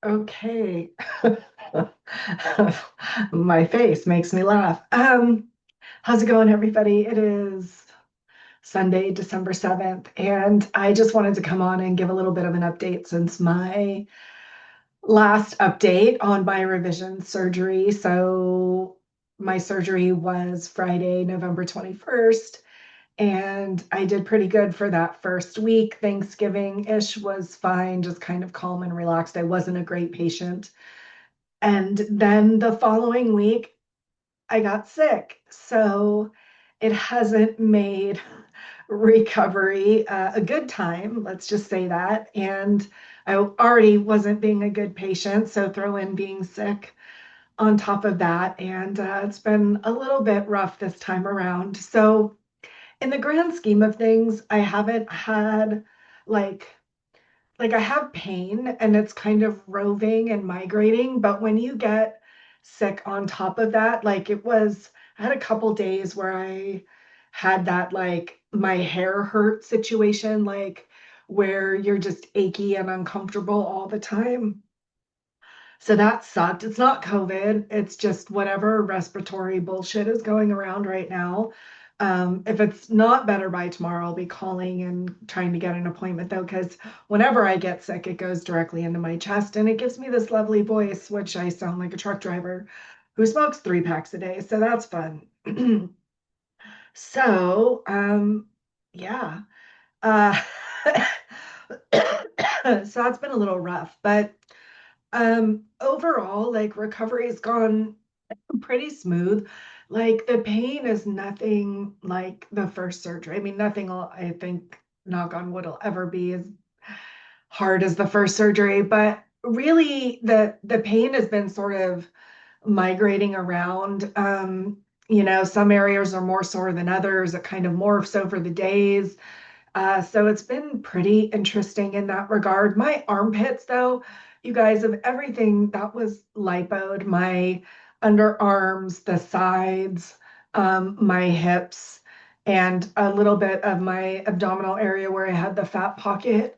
Okay. My face makes me laugh. How's it going, everybody? It is Sunday, December 7th, and I just wanted to come on and give a little bit of an update since my last update on my revision surgery. So, my surgery was Friday, November 21st, and I did pretty good for that first week. Thanksgiving-ish was fine, just kind of calm and relaxed. I wasn't a great patient. And then the following week, I got sick. So it hasn't made recovery a good time, let's just say that. And I already wasn't being a good patient. So throw in being sick on top of that. And it's been a little bit rough this time around. So, in the grand scheme of things, I haven't had like I have pain and it's kind of roving and migrating, but when you get sick on top of that, I had a couple days where I had that like my hair hurt situation, like where you're just achy and uncomfortable all the time. So that sucked. It's not COVID. It's just whatever respiratory bullshit is going around right now. If it's not better by tomorrow, I'll be calling and trying to get an appointment though, because whenever I get sick, it goes directly into my chest and it gives me this lovely voice, which I sound like a truck driver who smokes 3 packs a day. So that's fun. So, yeah. Uh, so that's been a little rough, but overall, like recovery's gone pretty smooth. Like the pain is nothing like the first surgery. I mean, nothing will, I think, knock on wood, will ever be as hard as the first surgery, but really the pain has been sort of migrating around. Some areas are more sore than others. It kind of morphs over the days. So it's been pretty interesting in that regard. My armpits, though, you guys, of everything that was lipoed, my underarms, the sides, my hips, and a little bit of my abdominal area where I had the fat pocket,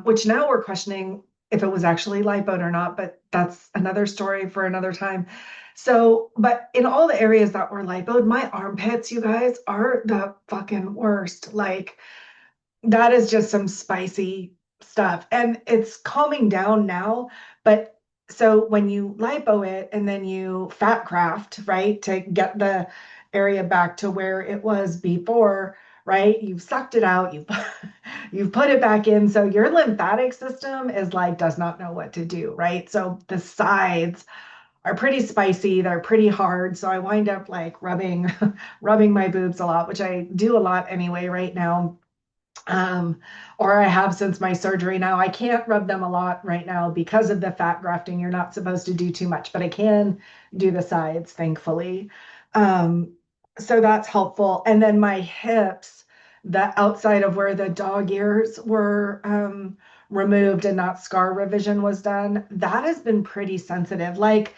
which now we're questioning if it was actually lipoed or not, but that's another story for another time. So, but in all the areas that were lipoed, my armpits, you guys, are the fucking worst. Like, that is just some spicy stuff. And it's calming down now. But so when you lipo it and then you fat graft, right, to get the area back to where it was before, right? You've sucked it out, you've put it back in. So your lymphatic system is like does not know what to do, right? So the sides are pretty spicy, they're pretty hard. So I wind up like rubbing my boobs a lot, which I do a lot anyway right now, um, or I have since my surgery. Now I can't rub them a lot right now because of the fat grafting. You're not supposed to do too much, but I can do the sides, thankfully. Um, so that's helpful. And then my hips, the outside of where the dog ears were removed and that scar revision was done, that has been pretty sensitive. Like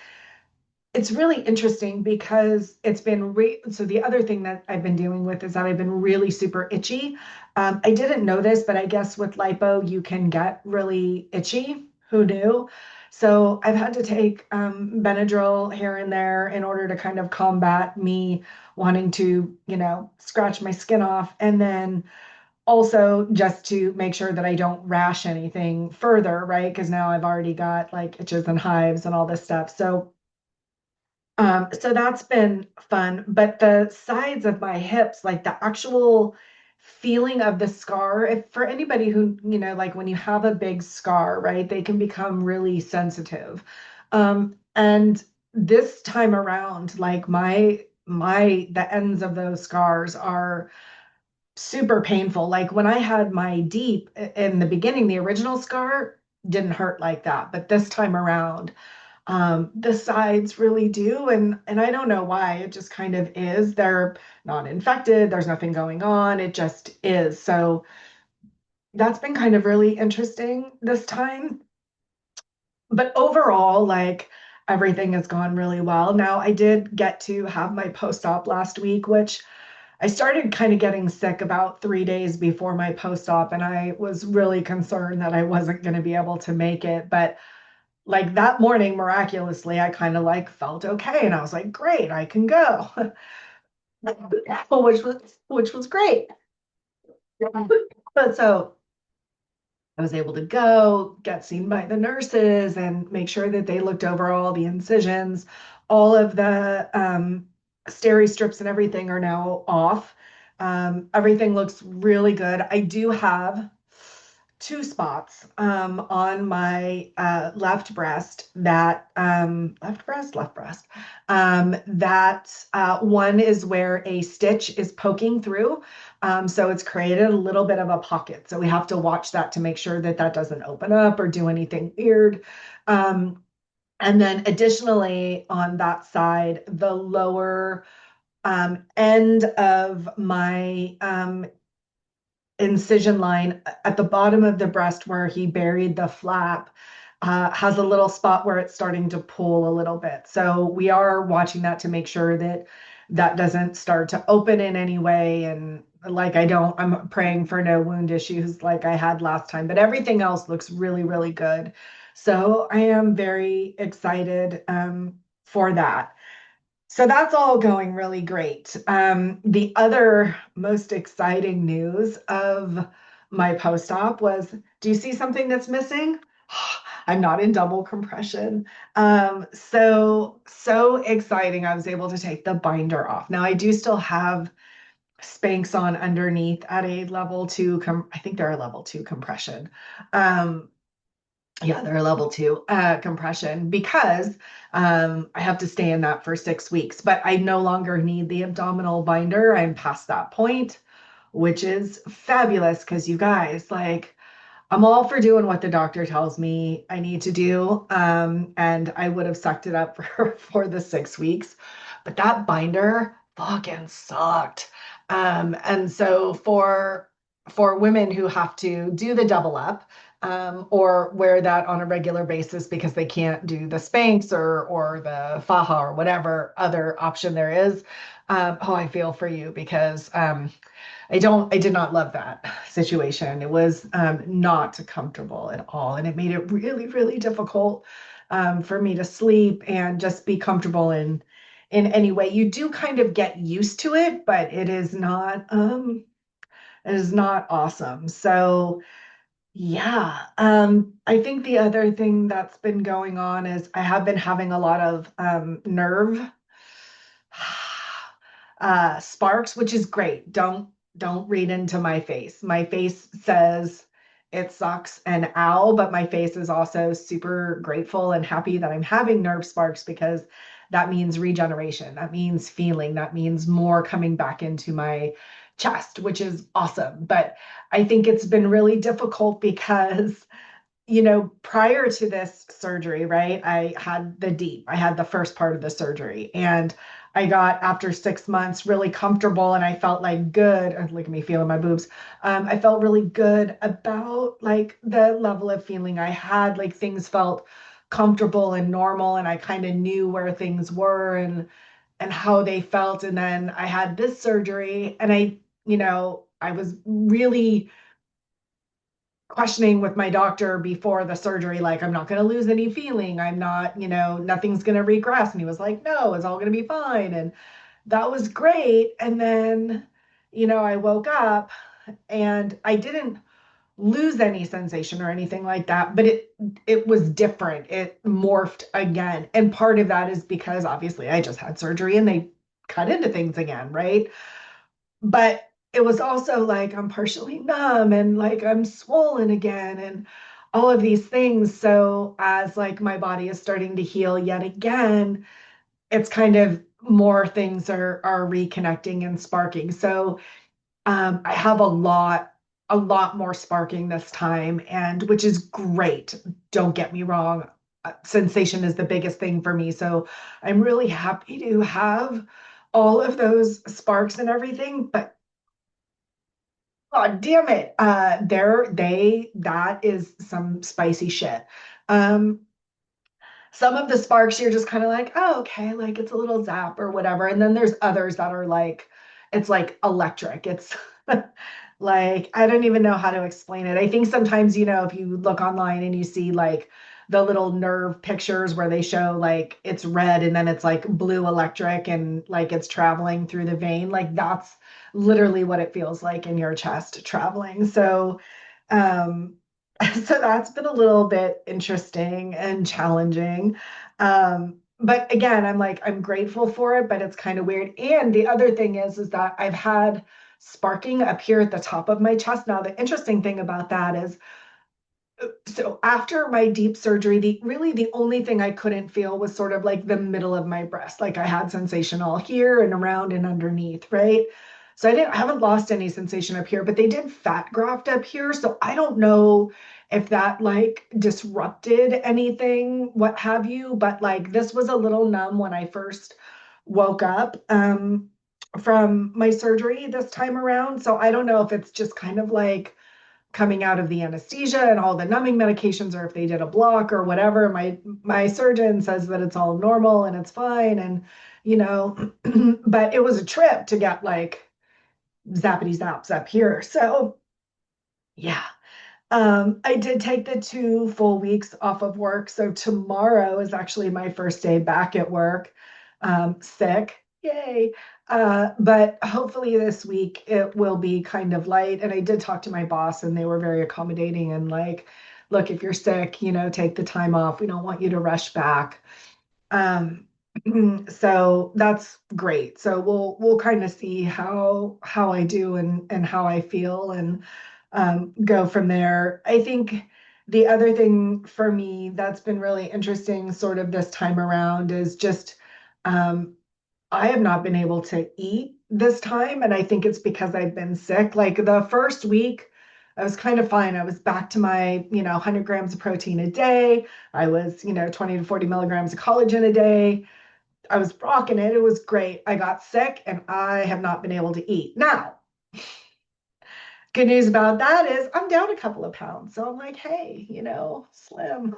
it's really interesting because it's been so the other thing that I've been dealing with is that I've been really super itchy. I didn't know this, but I guess with lipo you can get really itchy. Who knew? So I've had to take Benadryl here and there in order to kind of combat me wanting to, scratch my skin off, and then also just to make sure that I don't rash anything further, right? Because now I've already got like itches and hives and all this stuff. So that's been fun, but the sides of my hips, like the actual feeling of the scar, if for anybody who, like when you have a big scar, right, they can become really sensitive. And this time around, like the ends of those scars are super painful. Like when I had my deep in the beginning, the original scar didn't hurt like that, but this time around, the sides really do, and I don't know why. It just kind of is. They're not infected. There's nothing going on. It just is. So that's been kind of really interesting this time. But overall, like everything has gone really well. Now, I did get to have my post-op last week, which I started kind of getting sick about 3 days before my post-op, and I was really concerned that I wasn't going to be able to make it. But like that morning, miraculously, I kind of like felt okay. And I was like, great, I can go. Which was great. But so I was able to go, get seen by the nurses, and make sure that they looked over all the incisions. All of the steri strips and everything are now off. Everything looks really good. I do have two spots on my left breast that left breast that one is where a stitch is poking through, so it's created a little bit of a pocket. So we have to watch that to make sure that that doesn't open up or do anything weird. Um, and then additionally, on that side, the lower end of my incision line at the bottom of the breast where he buried the flap has a little spot where it's starting to pull a little bit. So we are watching that to make sure that that doesn't start to open in any way. And like, I'm praying for no wound issues like I had last time, but everything else looks really, really good. So I am very excited for that. So that's all going really great. The other most exciting news of my post-op was, do you see something that's missing? I'm not in double compression. So exciting. I was able to take the binder off. Now I do still have Spanx on underneath at a level two, I think they're a level two compression. Um, yeah, they're a level two compression because I have to stay in that for 6 weeks, but I no longer need the abdominal binder. I'm past that point, which is fabulous because you guys, like, I'm all for doing what the doctor tells me I need to do. And I would have sucked it up for the 6 weeks, but that binder fucking sucked. And so for women who have to do the double up, or wear that on a regular basis because they can't do the Spanx or the faja or whatever other option there is. Oh, I feel for you because I did not love that situation. It was not comfortable at all. And it made it really, really difficult for me to sleep and just be comfortable in any way. You do kind of get used to it, but it is not awesome. So yeah, I think the other thing that's been going on is I have been having a lot of nerve sparks, which is great. Don't read into my face. My face says it sucks and ow, but my face is also super grateful and happy that I'm having nerve sparks because that means regeneration. That means feeling. That means more coming back into my chest, which is awesome. But I think it's been really difficult because prior to this surgery, right, I had the first part of the surgery, and I got, after 6 months, really comfortable, and I felt like good. Look at me feeling my boobs. I felt really good about like the level of feeling I had, like things felt comfortable and normal, and I kind of knew where things were and how they felt. And then I had this surgery, and I was really questioning with my doctor before the surgery, like, I'm not going to lose any feeling. I'm not, nothing's going to regress. And he was like, no, it's all going to be fine. And that was great. And then, I woke up and I didn't lose any sensation or anything like that, but it was different. It morphed again. And part of that is because obviously I just had surgery and they cut into things again, right? But it was also like I'm partially numb and like I'm swollen again and all of these things. So as like my body is starting to heal yet again, it's kind of more things are reconnecting and sparking. So I have a lot more sparking this time, and which is great. Don't get me wrong. Sensation is the biggest thing for me. So I'm really happy to have all of those sparks and everything, but God damn it. That is some spicy shit. Um, some of the sparks you're just kind of like, oh, okay, like it's a little zap or whatever. And then there's others that are like, it's like electric. It's like, I don't even know how to explain it. I think sometimes, if you look online and you see like the little nerve pictures where they show like it's red and then it's like blue electric and like it's traveling through the vein. Like that's literally what it feels like in your chest traveling. So, um, so that's been a little bit interesting and challenging. But again, I'm grateful for it, but it's kind of weird. And the other thing is that I've had sparking up here at the top of my chest. Now, the interesting thing about that is so after my deep surgery, the only thing I couldn't feel was sort of like the middle of my breast. Like I had sensation all here and around and underneath, right? So I haven't lost any sensation up here, but they did fat graft up here. So I don't know if that like disrupted anything, what have you, but like this was a little numb when I first woke up from my surgery this time around. So I don't know if it's just kind of like coming out of the anesthesia and all the numbing medications or if they did a block or whatever. My surgeon says that it's all normal and it's fine and you know but it was a trip to get like zappity zaps up here. So yeah, I did take the 2 full weeks off of work. So tomorrow is actually my first day back at work. Sick, yay. But hopefully this week it will be kind of light. And I did talk to my boss and they were very accommodating and like, look, if you're sick, take the time off. We don't want you to rush back. Um, so that's great. So we'll kind of see how I do and how I feel and go from there. I think the other thing for me that's been really interesting, sort of this time around, is just um, I have not been able to eat this time, and I think it's because I've been sick. Like the first week. I was kind of fine. I was back to my, 100 grams of protein a day. I was, 20 to 40 milligrams of collagen a day. I was rocking it. It was great. I got sick and I have not been able to eat. Now, good news about that is I'm down a couple of pounds. So I'm like, hey, slim.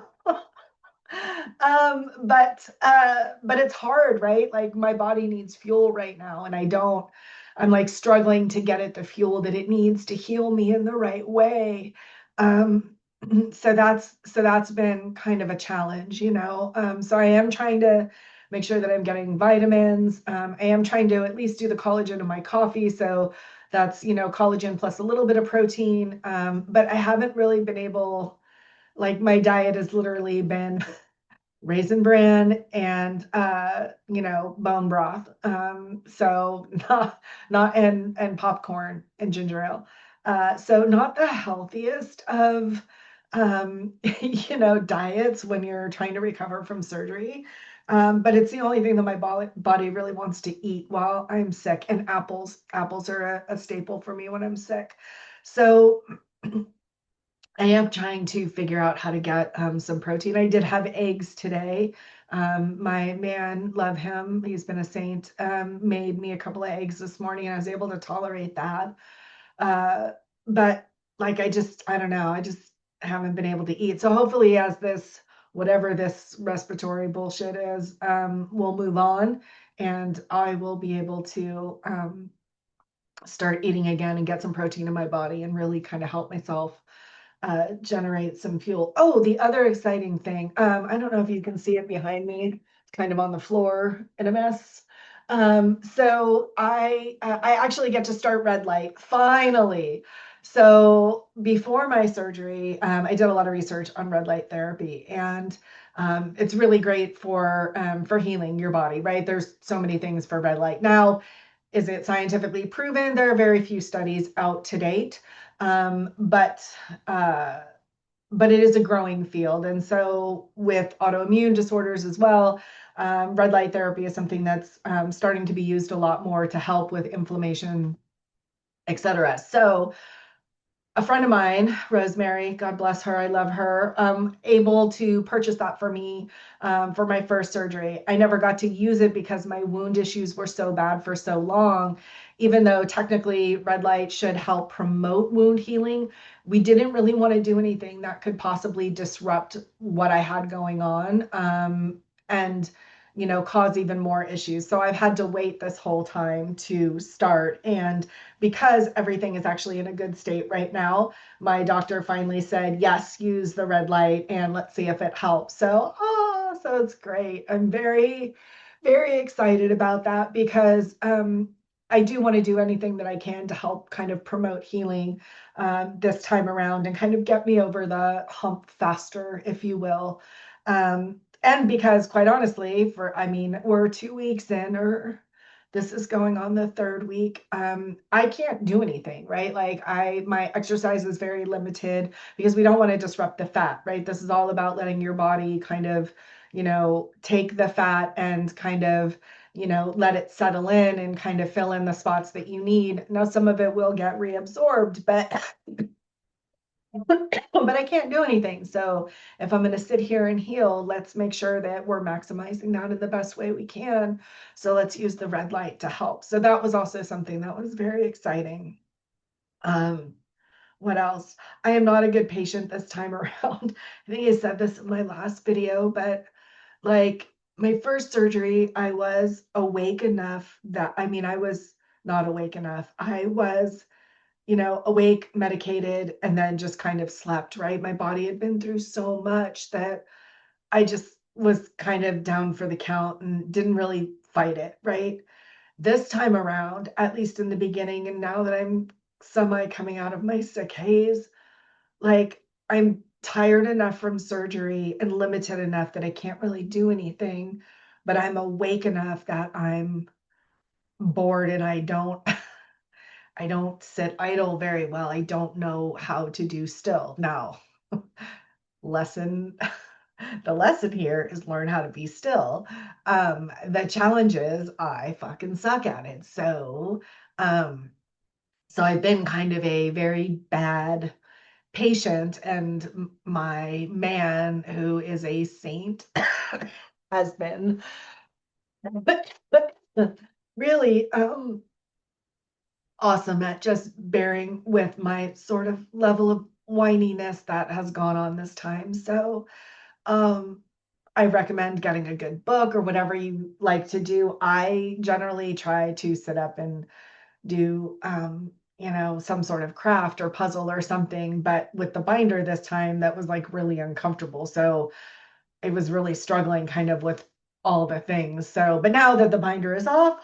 But it's hard, right? Like my body needs fuel right now, and I don't. I'm like struggling to get it the fuel that it needs to heal me in the right way. Um, so that's been kind of a challenge. So I am trying to make sure that I'm getting vitamins. I am trying to at least do the collagen in my coffee. So that's collagen plus a little bit of protein. But I haven't really been able, like my diet has literally been raisin bran and bone broth. So not and popcorn and ginger ale. So not the healthiest of diets when you're trying to recover from surgery. But it's the only thing that my body really wants to eat while I'm sick. And apples are a staple for me when I'm sick. So I am trying to figure out how to get some protein. I did have eggs today. My man, love him, he's been a saint, made me a couple of eggs this morning and I was able to tolerate that. Uh, but like, I don't know, I just haven't been able to eat. So hopefully, as whatever this respiratory bullshit is, will move on and I will be able to start eating again and get some protein in my body and really kind of help myself generate some fuel. Oh, the other exciting thing, I don't know if you can see it behind me, it's kind of on the floor in a mess. So I actually get to start red light finally. So before my surgery, I did a lot of research on red light therapy, and it's really great for healing your body, right? There's so many things for red light. Now, is it scientifically proven? There are very few studies out to date, but uh, but it is a growing field. And so with autoimmune disorders as well, red light therapy is something that's starting to be used a lot more to help with inflammation, et cetera. So a friend of mine, Rosemary, God bless her, I love her, able to purchase that for me for my first surgery. I never got to use it because my wound issues were so bad for so long. Even though technically red light should help promote wound healing, we didn't really want to do anything that could possibly disrupt what I had going on. And cause even more issues. So I've had to wait this whole time to start. And because everything is actually in a good state right now, my doctor finally said, yes, use the red light and let's see if it helps. So it's great. I'm very, very excited about that because I do want to do anything that I can to help kind of promote healing this time around and kind of get me over the hump faster, if you will. And because quite honestly, I mean, we're 2 weeks in, or this is going on the third week. I can't do anything, right? Like my exercise is very limited because we don't want to disrupt the fat, right? This is all about letting your body kind of, take the fat and kind of, let it settle in and kind of fill in the spots that you need. Now, some of it will get reabsorbed, but but I can't do anything. So if I'm going to sit here and heal, let's make sure that we're maximizing that in the best way we can. So let's use the red light to help. So that was also something that was very exciting. Um, what else? I am not a good patient this time around. I think I said this in my last video, but like my first surgery, I was awake enough that, I mean, I was not awake enough. I was awake, medicated, and then just kind of slept, right? My body had been through so much that I just was kind of down for the count and didn't really fight it, right? This time around, at least in the beginning, and now that I'm semi coming out of my sick haze, like I'm tired enough from surgery and limited enough that I can't really do anything, but I'm awake enough that I'm bored and I don't sit idle very well. I don't know how to do still. Now, lesson the lesson here is learn how to be still. The challenge is I fucking suck at it. So I've been kind of a very bad patient, and my man, who is a saint, has been really awesome at just bearing with my sort of level of whininess that has gone on this time. So, um, I recommend getting a good book or whatever you like to do. I generally try to sit up and do, some sort of craft or puzzle or something, but with the binder this time, that was like really uncomfortable. So I was really struggling kind of with all the things. So, but now that the binder is off,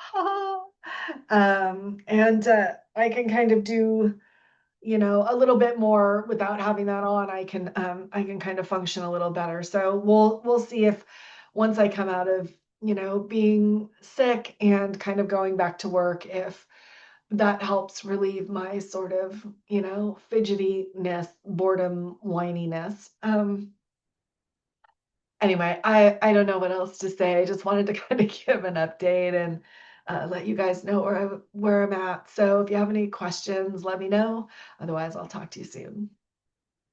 and I can kind of do, a little bit more without having that on. I can kind of function a little better. So we'll see if once I come out of, being sick and kind of going back to work, if that helps relieve my sort of, fidgetiness, boredom, whininess. Anyway, I don't know what else to say. I just wanted to kind of give an update and let you guys know where I'm at. So if you have any questions, let me know. Otherwise, I'll talk to you soon.